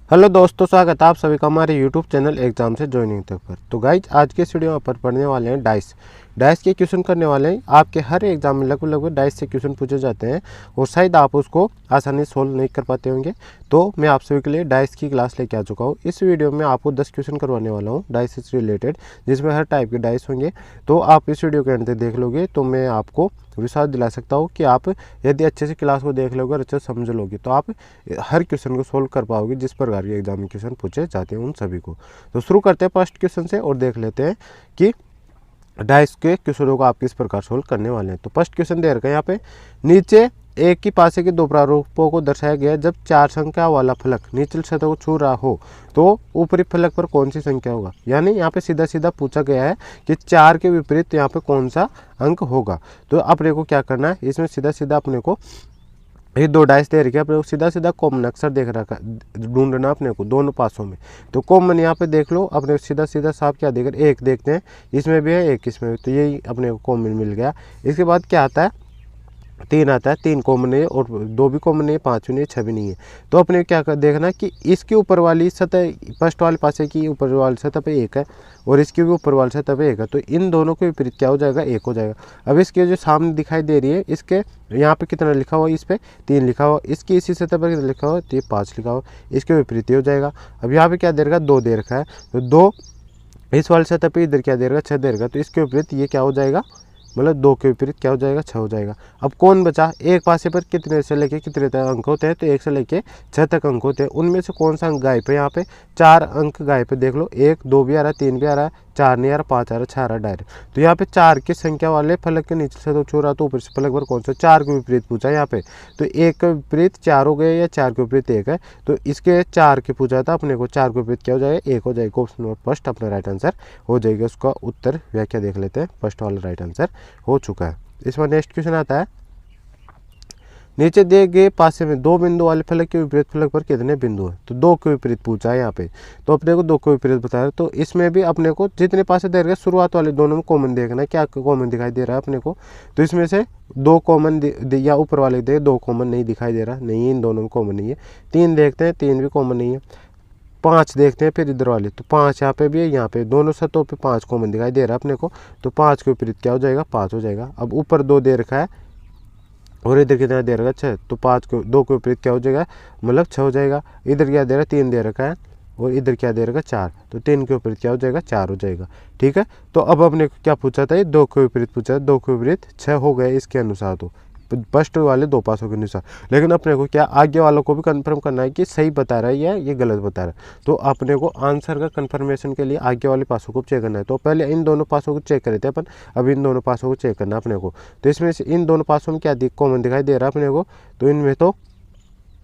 Hello दोस्तों, स्वागत है आप सभी का हमारे यूट्यूब चैनल एग्जाम से ज्वाइनिंग तक पर। तो गाइज आज के इस वीडियो पर पढ़ने वाले हैं डाइस के क्वेश्चन करने वाले हैं। आपके हर एग्जाम में लगभग डाइस से क्वेश्चन पूछे जाते हैं और शायद आप उसको आसानी से सोल्व नहीं कर पाते होंगे। तो मैं आप सभी के लिए डाइस की क्लास लेके आ चुका हूँ। इस वीडियो में आपको 10 क्वेश्चन करवाने वाला हूँ डाइस से रिलेटेड, जिसमें हर टाइप के डाइस होंगे। तो आप इस वीडियो के अंत तक देख लोगे तो मैं आपको विश्वास दिला सकता हूँ कि आप यदि अच्छे से क्लास को देख लोगे और अच्छे से समझ लोगे तो आप हर क्वेश्चन को सोल्व कर पाओगे जिस प्रकार के एग्जाम में क्वेश्चन पूछे जाते हैं उन सभी को। तो शुरू करते हैं फर्स्ट क्वेश्चन से और देख लेते हैं कि डाइस के क्वेश्चनों को आप किस प्रकार सोल्व करने वाले हैं। तो फर्स्ट क्वेश्चन दे रखा है यहाँ पे, नीचे एक ही पासे के दो प्रारूपों को दर्शाया गया जब 4 संख्या वाला फलक निचली सतह को छू रहा हो तो ऊपरी फलक पर कौन सी संख्या होगा। यानी यहाँ पे सीधा सीधा पूछा गया है कि 4 के विपरीत यहाँ पे कौन सा अंक होगा। तो अपने को क्या करना है, इसमें सीधा सीधा अपने को ये दो डाइस दे रखी है, अपने को सीधा सीधा कॉमन अक्षर देख रखा ढूंढना अपने को दोनों पासों में। तो कॉमन यहाँ पे देख लो, अपने सीधा सीधा साफ क्या देख रहे, एक देखते हैं, इसमें भी है एक इसमें भी, तो यही अपने को कॉमन मिल गया। इसके बाद क्या आता है, 3 आता है, 3 कॉमन है और 2 भी कॉमन नहीं है, 5 भी नहीं है, 6 भी नहीं है। तो अपने क्या देखना कि इसके ऊपर वाली सतह फर्स्ट वाले पासे की ऊपर वाली सतह पे 1 है और इसकी भी ऊपर वाली सतह पे 1 है, तो इन दोनों के विपरीत क्या हो जाएगा, 1 हो जाएगा। अब इसके जो सामने दिखाई दे रही है, इसके यहाँ पे कितना लिखा हुआ, इस पे 3 लिखा हुआ, इसकी इसी सतह पर कितना लिखा हुआ, तो 5 लिखा हुआ, इसके विपरीत हो जाएगा। अब यहाँ पे क्या दे रखा, 2 दे रखा है, तो 2 इस वाली सतह पे इधर क्या दे रखा, 6 दे रखा, तो इसके विपरीत ये क्या हो जाएगा, मतलब 2 के विपरीत क्या हो जाएगा, 6 हो जाएगा। अब कौन बचा, एक पासे पर कितने से लेके कितने तक अंक होते हैं, तो 1 से लेके 6 तक अंक होते हैं। उनमें से कौन सा अंक गायब है, यहाँ पे 4 अंक गायब है, देख लो, 1 2 भी आ रहा है, 3 भी आ रहा है, 4 नहीं आ रहा, 5 आ रहा है, 6 आ रहा है डायरेक्ट। तो यहाँ पे 4 की संख्या वाले फलक के नीचे से तो छू रहा, तो ऊपर से फलक पर कौन सा, 4 के विपरीत पूछा यहाँ पे। तो 1 के विपरीत 4 हो गए या 4 के विपरीत 1 है, तो इसके 4 के पूछा था अपने को, 4 के विपरीत क्या हो जाएगा, 1 हो जाएगा। ऑप्शन नंबर फर्स्ट अपना राइट आंसर हो जाएगा। उसका उत्तर व्याख्या देख लेते हैं, फर्स्ट वाला राइट आंसर हो चुका है। इसमें नेक्स्ट क्वेश्चन आता है, नीचे दिए गए पासे में 2 बिंदु वाले फलक के विपरीत फलक पर कितने बिंदु है। तो 2 के विपरीत पूछा है यहाँ पे, तो अपने को 2 के विपरीत बताया। तो इसमें भी अपने को जितने पासे दे रहे शुरुआत वाले दोनों में कॉमन देखना है, क्या कॉमन दिखाई दे रहा है अपने को। तो इसमें से 2 कॉमन या ऊपर वाले दे 2 कॉमन नहीं दिखाई दे रहा, नहीं, इन दोनों में कॉमन नहीं है। 3 देखते हैं, 3 भी कॉमन नहीं है। 5 देखते हैं फिर इधर वाले, तो 5 यहाँ पे भी है, यहाँ पे दोनों सतहों पे 5 कॉमन दिखाई दे रहा है अपने को, तो 5 के विपरीत क्या हो जाएगा, 5 हो जाएगा। अब ऊपर 2 दे रखा है और इधर कितना दे रखा है, 6, तो 5 को 2 के विपरीत क्या हो जाएगा, मतलब 6 हो जाएगा। इधर क्या दे रहा है, 3 दे रखा है और इधर क्या दे रखा है, 4, तो 3 के विपरीत क्या हो जाएगा, 4 हो जाएगा। ठीक है, तो अब हमने क्या पूछा था, ये 2 के विपरीत पूछा है, 2 के विपरीत 6 हो गए इसके अनुसार, तो फर्स्ट वाले 2 पासों के अनुसार। लेकिन अपने को क्या आगे वालों को भी कंफर्म करना है कि सही बता रहा है या ये गलत बता रहा है। तो अपने को आंसर का कंफर्मेशन के लिए आगे वाले पासों को चेक करना है। तो पहले इन दोनों पासों को चेक करे थे अपन, अब इन दोनों पासों को चेक करना अपने को। तो इसमें से इन दोनों पासों में क्या कॉमन दिखाई दे रहा है अपने को, तो इनमें तो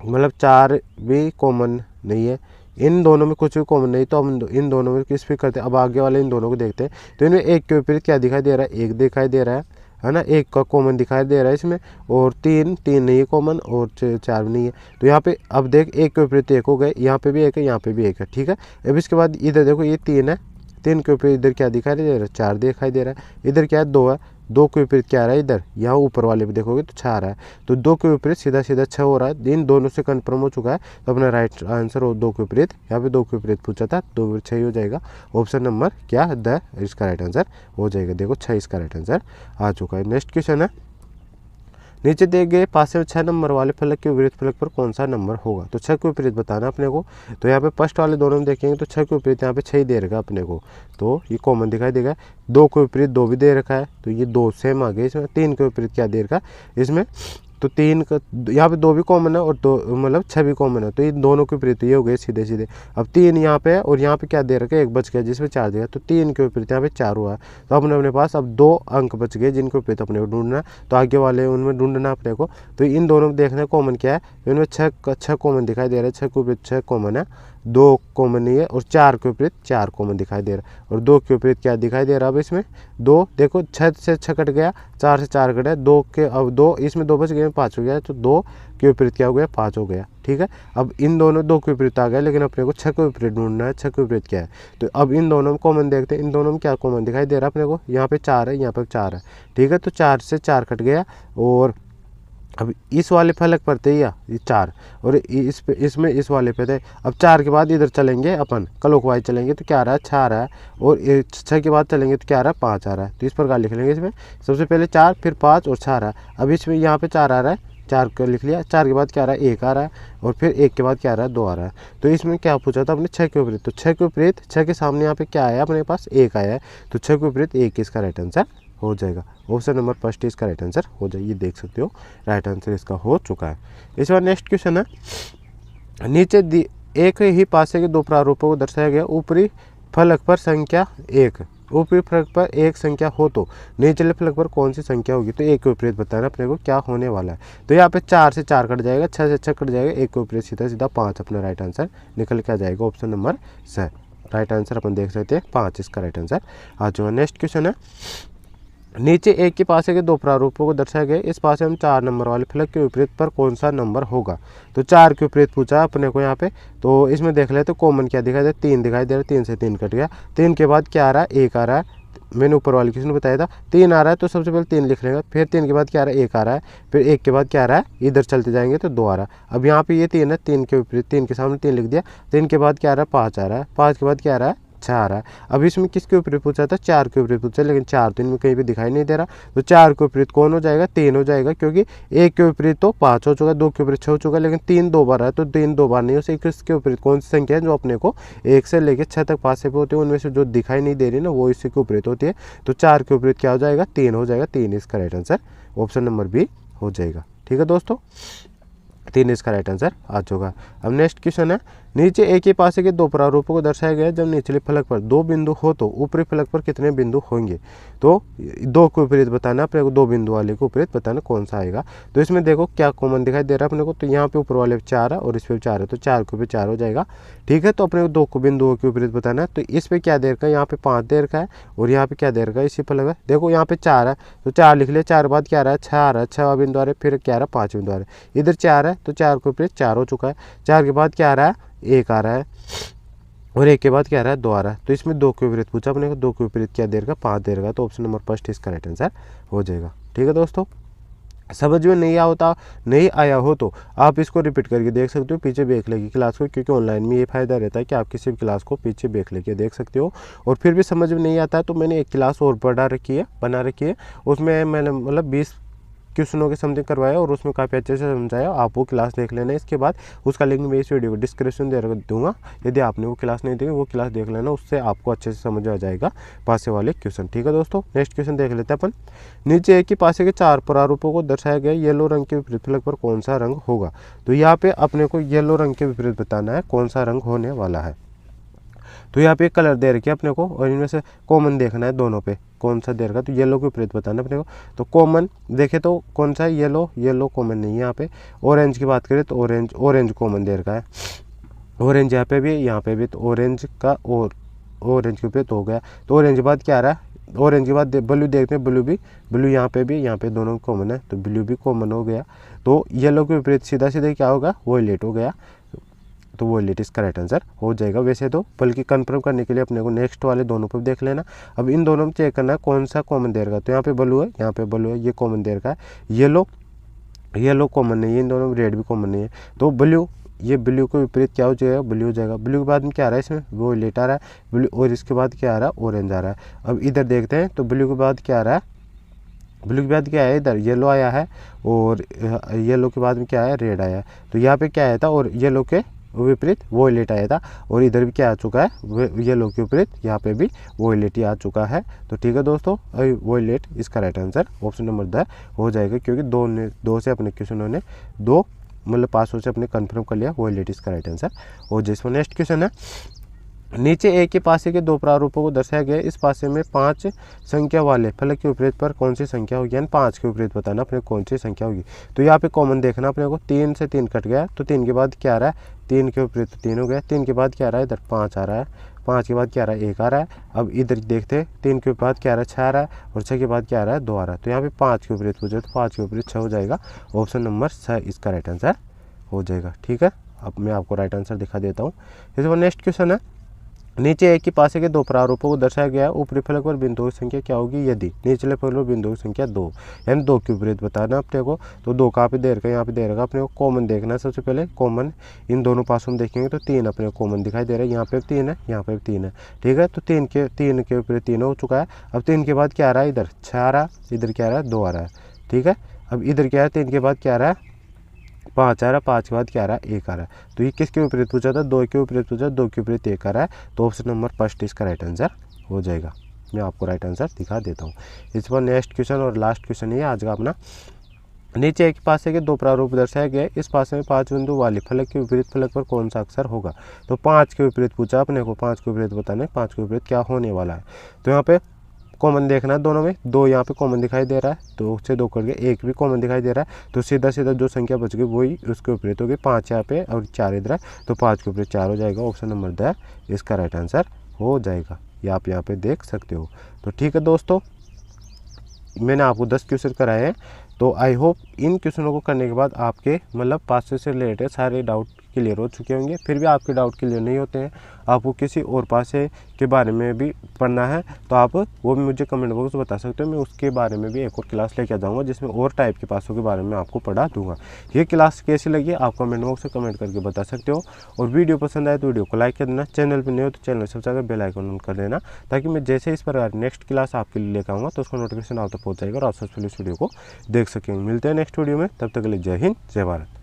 मतलब 4 भी कॉमन नहीं है, इन दोनों में कुछ भी कॉमन नहीं, तो हम इन दोनों में किस पे करते हैं। अब आगे वाले इन दोनों को देखते हैं, तो इनमें 1 के विपरीत क्या दिखाई दे रहा है, 1 दिखाई दे रहा है ना, 1 का कॉमन दिखाई दे रहा है इसमें, और 3 नहीं है कॉमन, और 4 नहीं है। तो यहाँ पे अब देख 1 के विपरीत 1 हो गए, यहाँ पे भी 1 है, यहाँ पे भी 1 है। ठीक है, अब इसके बाद इधर देखो ये 3 है, 3 के विपरीत इधर क्या दिखाई दे रहा है, 4 दिखाई दे रहा है। इधर क्या है, 2 है, 2 के विपरीत क्या आ रहा है, इधर यहाँ ऊपर वाले भी देखोगे तो 6 आ रहा है, तो 2 के विपरीत सीधा सीधा 6 हो रहा है। इन दोनों से कंफर्म हो चुका है, तो अपना राइट आंसर हो 2 के विपरीत। यहाँ पे 2 के विपरीत पूछा था, 2 के विपरीत 6 हो जाएगा। ऑप्शन नंबर क्या, द इसका राइट आंसर हो जाएगा। देखो 6 इसका राइट आंसर आ चुका है। नेक्स्ट क्वेश्चन है, नीचे दिए गए पासे में 6 नंबर वाले फलक के विपरीत फलक पर कौन सा नंबर होगा। तो 6 के विपरीत बताना अपने को। तो यहाँ पे फर्स्ट वाले दोनों में देखेंगे तो 6 के विपरीत यहाँ पे 6 ही दे रखा अपने को, तो ये कॉमन दिखाई देगा। 2 के विपरीत 2 भी दे रखा है, तो ये 2 सेम आ गए इसमें। 3 के विपरीत क्या दे रखा इसमें, तो 3 का यहाँ पे 2 भी कॉमन है और 2 मतलब 6 भी कॉमन है, तो इन दोनों के विपरीत ये हो गए सीधे सीधे। अब 3 यहाँ पे है और यहाँ पे क्या दे रखा है, 1 बच गया जिसमें 4 देगा, तो 3 के विपरीत यहाँ पे 4 हुआ है। तो अपने पास अब 2 अंक बच गए जिनको विपरीत अपने को ढूंढना, तो आगे वाले उनमें ढूंढना अपने को। तो इन दोनों में देखना कॉमन क्या है, तो इनमें 6 कॉमन दिखाई दे रहा है, 6 के विपरीत 6 कॉमन है, 2 कॉमन नहीं है, और 4 के विपरीत 4 कॉमन दिखाई दे रहा है, और 2 के विपरीत क्या दिखाई दे रहा है अब इसमें 2। देखो 6 से 6 कट गया, 4 से 4 कटा, 2 के अब 2 इसमें 2 बच गए, 5 हो गया, तो 2 के विपरीत क्या हो गया, 5 हो गया। ठीक है, अब इन दोनों 2 के विपरीत आ गया, लेकिन अपने को 6 के विपरीत ढूंढना है, 6 के विपरीत क्या है। तो अब इन दोनों में कॉमन देखते हैं, इन दोनों में क्या कॉमन दिखाई दे रहा है अपने को, यहाँ पे 4 है, यहाँ पे 4 है। ठीक है, तो 4 से 4 कट गया, और अब इस वाले फलक पर थे या ये 4 और इस पे इसमें इस वाले पे थे। अब 4 के बाद इधर चलेंगे अपन क्लॉकवाइज चलेंगे तो क्या आ रहा है 6 आ रहा है, और 6 के बाद चलेंगे तो क्या आ रहा है 5 आ रहा है। तो इस प्रकार लिख लेंगे। इसमें सबसे पहले 4 फिर 5 और 6 आ रहा है। अब इसमें यहाँ पे 4 आ रहा है, 4 का लिख लिया। 4 के बाद क्या आ रहा है 1 आ रहा है, और फिर 1 के बाद क्या आ रहा है 2 आ रहा है। तो इसमें क्या पूछा था अपने 6 के विपरीत, तो 6 के विपरीत 6 के सामने यहाँ पे क्या आया अपने पास 1 आया है, तो 6 के विपरीत 1 इसका राइट आंसर हो जाएगा। ऑप्शन नंबर फर्स्ट इसका राइट आंसर हो जाएगा। ये देख सकते हो राइट आंसर इसका हो चुका है। इस बार नेक्स्ट क्वेश्चन है, नीचे एक ही पासे के दो प्रारूपों को दर्शाया गया। ऊपरी फलक पर संख्या 1, ऊपरी फलक पर एक संख्या हो तो निचले फलक पर कौन सी संख्या होगी। तो एक के विपरीत बताना अपने को क्या होने वाला है। तो यहाँ पे 4 से 4 कट जाएगा, 6 से 6 कट जाएगा, एक के विपरीत सीधा सीधा 5 अपना राइट आंसर निकल के आ जाएगा। ऑप्शन नंबर स राइट आंसर अपन देख सकते हैं 5 इसका राइट आंसर आ चुका। नेक्स्ट क्वेश्चन है, नीचे एक के पासे के दो प्रारूपों को दर्शाया गया। इस पासे में 4 नंबर वाले फलक के विपरीत पर कौन सा नंबर होगा। तो 4 के विपरीत पूछा अपने को यहाँ पे। तो इसमें देख लेते कॉमन क्या दिखाई दे, 3 दिखाई दे रहा है, 3 से 3 कट गया। 3 के बाद क्या आ रहा है 1 आ रहा है, मैंने ऊपर वाले किसी ने बताया था 3 आ रहा है, तो सबसे पहले 3 लिख लेंगे। फिर 3 के बाद क्या आ रहा है 1 आ रहा है, फिर 1 के बाद क्या आ रहा है इधर चलते जाएंगे तो 2 आ रहा है। अब यहाँ पे ये 3 है, 3 के विपरीत 3 के सामने 3 लिख दिया। 3 के बाद क्या आ रहा है 5 आ रहा है, 5 के बाद क्या आ रहा है 6 आ रहा है। अब इसमें किसके विपरीत पूछा था 4 के विपरीत पूछा, लेकिन 4 तो इनमें कहीं भी दिखाई नहीं दे रहा। तो 4 के विपरीत कौन हो जाएगा 3 हो जाएगा, क्योंकि 1 के विपरीत तो 5 हो चुका, 2 के विपरीत 6 हो चुका, लेकिन 3 2 बार है तो 3 2 बार नहीं हो सकती। इसके विपरीत कौन सी संख्या है जो अपने को 1 से लेकर 6 तक पासे पे होती है, उनमें से जो दिखाई नहीं दे रही ना वो इसी के विपरीत होती है। तो 4 के विपरीत क्या हो जाएगा 3 हो जाएगा। 3 इसका right answer option number B हो जाएगा। ठीक है दोस्तों, 3 इसका राइट आंसर आ चुका। अब नेक्स्ट क्वेश्चन है, नीचे एक ही पासे के दो प्रारूपों को दर्शाया गया। जब निचले फलक पर 2 बिंदु हो तो ऊपरी फलक पर कितने बिंदु होंगे। तो 2 को विपरीत बताना अपने को, 2 बिंदु वाले को विपरीत बताना कौन सा आएगा। तो इसमें देखो क्या कॉमन दिखाई दे रहा है अपने को, तो यहाँ पे ऊपर वाले 4 है और इस पे 4 है, तो 4 के विपरीत 4 हो जाएगा। ठीक है, तो अपने को 2 को बिंदुओं के विपरीत बताना है। तो इस पे क्या दे रखा है, यहाँ पे 5 दे रखा है और यहाँ पे क्या दे रखा है इसी फलक है। देखो यहाँ पे 4 है तो 4 लिख लिया। 4 बाद क्या आ रहा है 6 आ रहा है, 6 बिंदु आ रहे, फिर क्या आ रहा है 5 बिंदु आ रहे, इधर 4 है तो 4 के विपरीत 4 हो चुका है। 4 के बाद क्या आ रहा है 1 आ रहा है, और 1 के बाद क्या आ रहा है 2 आ रहा है। तो इसमें 2 के विपरीत पूछा अपने को, 2 के विपरीत क्या दे रखा 5 दे रखा, तो ऑप्शन नंबर फर्स्ट इसका राइट आंसर हो जाएगा। ठीक है दोस्तों, समझ में नहीं आया हो तो आप इसको रिपीट करके देख सकते हो, पीछे देख लेगी क्लास को, क्योंकि ऑनलाइन में ये फायदा रहता है कि आप किसी भी क्लास को पीछे देख लेके देख सकते हो। और फिर भी समझ में नहीं आता है तो मैंने एक क्लास और बना रखी है, उसमें मैंने मतलब 20 क्वेश्चनों के समथिंग करवाया और उसमें काफ़ी अच्छे से समझाया। आप वो क्लास देख लेना। इसके बाद उसका लिंक मैं इस वीडियो को डिस्क्रिप्शन दे दूंगा, यदि आपने वो क्लास नहीं देखी वो क्लास देख लेना, उससे आपको अच्छे से समझ आ जाएगा पासे वाले क्वेश्चन। ठीक है दोस्तों, नेक्स्ट क्वेश्चन देख लेते हैं अपन। नीचे एक ही पासे के 4 प्रारूपों को दर्शाया गया। येलो रंग के विपरीत फलक पर कौन सा रंग होगा। तो यहाँ पे अपने को येलो रंग के विपरीत बताना है कौन सा रंग होने वाला है। तो यहाँ पे कलर दे रखे अपने को और इनमें से कॉमन देखना है दोनों पे कौन सा दे रखा। तो येलो के विपरीत बताना अपने को। तो कॉमन देखे तो कौन सा है येलो कॉमन नहीं है यहाँ पे। ऑरेंज की बात करें तो ऑरेंज कॉमन दे रखा है। ऑरेंज यहाँ पे भी तो ऑरेंज का और ऑरेंज के विपरीत हो गया। तो ऑरेंज के बाद क्या आ रहा है, ऑरेंज के बाद ब्लू देखते हैं, ब्लू यहाँ पे दोनों कॉमन है तो ब्लू भी कॉमन हो गया। तो येलो के विपरीत सीधा क्या होगा वॉयलेट हो गया। तो वॉयलेट इसका राइट आंसर हो जाएगा। वैसे तो बल्कि कंफर्म करने के लिए अपने को नेक्स्ट वाले दोनों पर देख लेना। अब इन दोनों में चेक करना है कौन सा कॉमन दे रखा है। तो यहाँ पे ब्लू है, यहाँ पे ब्लू है, ये कॉमन दे रखा है। येलो कॉमन नहीं है, इन दोनों में रेड भी कॉमन नहीं है। तो ब्लू के विपरीत क्या हो जाएगा ब्लू हो जाएगा। ब्लू के बाद में क्या आ रहा है इसमें वॉयलेट आ रहा है ब्लू, और इसके बाद क्या आ रहा है ऑरेंज आ रहा है। अब इधर देखते हैं तो ब्लू के बाद क्या आ रहा है, ब्लू के बाद क्या है इधर येलो आया है, और येलो के बाद में क्या आया रेड आया है। तो यहाँ पे क्या आया था और येलो के विपरीत वॉयलेट आया था, और इधर भी क्या आ चुका है येलो के विपरीत यहाँ पे भी वॉयलेट ही आ चुका है। तो ठीक है दोस्तों, वॉयलेट इसका right answer option number the हो जाएगा, क्योंकि दो से अपने क्वेश्चनों ने 2 मतलब 500 से अपने कंफर्म कर लिया। वॉयलेट इसका राइट आंसर और जिसमें नेक्स्ट क्वेश्चन है, नीचे एक ही पासे के 2 प्रारूपों को दर्शाया गया। इस पासे में 5 संख्या वाले फलक के विपरीत पर कौन सी संख्या होगी, यानी 5 के विपरीत बताना अपने कौन सी संख्या होगी। तो यहाँ पे कॉमन देखना अपने को, 3 से 3 कट गया तो 3 के बाद क्या आ रहा है 3 के विपरीत 3 हो गया। 3 के बाद क्या आ रहा है इधर 5 आ रहा है, 5 के बाद क्या आ रहा है 1 आ रहा है। अब इधर देखते हैं 3 के बाद क्या आ रहा है 6 आ रहा है, और 6 के बाद क्या आ रहा है 2 आ रहा है। तो यहाँ पे 5 के विपरीत पूछे तो 5 के विपरीत 6 हो जाएगा। ऑप्शन नंबर 6 इसका राइट आंसर हो जाएगा। ठीक है, अब मैं आपको राइट आंसर दिखा देता हूँ। इसके बाद नेक्स्ट क्वेश्चन है, नीचे एक ही पासे के दो प्रारूपों को दर्शाया गया है। ऊपरी फलक पर बिंदुओं की संख्या क्या होगी यदि निचले फलक पर बिंदुओं की संख्या 2, यानी 2 के विपरीत बताना अपने को। तो 2 कहाँ पे दे रखा है, यहाँ पे दे रखा अपने को कॉमन देखना है। सबसे पहले कॉमन इन दोनों पासों में देखेंगे तो 3 अपने को कॉमन दिखाई दे रहा है। यहाँ पे 3 है, यहाँ पे 3 है, ठीक है। तो 3 के विपरीत 3 हो चुका है। अब 3 के बाद क्या आ रहा है, इधर 6 आ रहा है, इधर क्या आ रहा है 2 आ रहा है, ठीक है। अब इधर क्या है, 3 के बाद क्या आ रहा है 5 आ रहा है, 5 के बाद क्या आ रहा है 1 आ रहा है। तो ये किसके विपरीत पूछा था, 2 के विपरीत पूछा, 2 के विपरीत 1 आ रहा है। तो ऑप्शन नंबर फर्स्ट इसका राइट आंसर हो जाएगा। मैं आपको राइट आंसर दिखा देता हूँ। इस पर नेक्स्ट क्वेश्चन और लास्ट क्वेश्चन ये आज का अपना। नीचे एक पासे के दो प्रारूप दर्शाए गए। इस पासे में 5 बिंदु वाली फलक के विपरीत फलक पर कौन सा अक्षर होगा। तो 5 के विपरीत पूछा अपने को, 5 के विपरीत बताने 5 के विपरीत क्या होने वाला है। तो यहाँ पे कॉमन देखना है दोनों में, 2 यहाँ पे कॉमन दिखाई दे रहा है, 2 से 2 करके 1 भी कॉमन दिखाई दे रहा है। तो सीधा सीधा जो संख्या बच गई वही उसके विपरीत होगी, 5 यहाँ पे और 4 इधर है। तो 5 के विपरीत 4 हो जाएगा। ऑप्शन नंबर द इसका राइट आंसर हो जाएगा। ये आप यहाँ पे देख सकते हो। तो ठीक है दोस्तों, मैंने आपको 10 क्वेश्चन कराए हैं। तो आई होप इन क्वेश्चनों को करने के बाद आपके मतलब पासे से रिलेटेड सारे डाउट क्लियर हो चुके होंगे। फिर भी आपके डाउट क्लियर नहीं होते हैं, आपको किसी और पासे के बारे में भी पढ़ना है तो आप वो भी मुझे कमेंट बॉक्स में बता सकते हो। मैं उसके बारे में भी एक और क्लास लेके आ जाऊँगा जिसमें और टाइप के पासों के बारे में आपको पढ़ा दूंगा। ये क्लास कैसी लगी आप कमेंट बॉक्स में कमेंट करके बता सकते हो। और वीडियो पसंद आए तो वीडियो को लाइक कर देना। चैनल पर नहीं हो तो चैनल सबसे आगे बेल आइकन ऑन कर देना, ताकि मैं जैसे इस प्रकार नेक्स्ट क्लास आपके लिए लेकर आऊँगा तो उसका नोटिफिकेशन आप तक पहुँच जाएगा और आप सबसे पहले इस वीडियो को देख सकेंगे। मिलते हैं नेक्स्ट वीडियो में, तब तक के लिए जय हिंद जय भारत।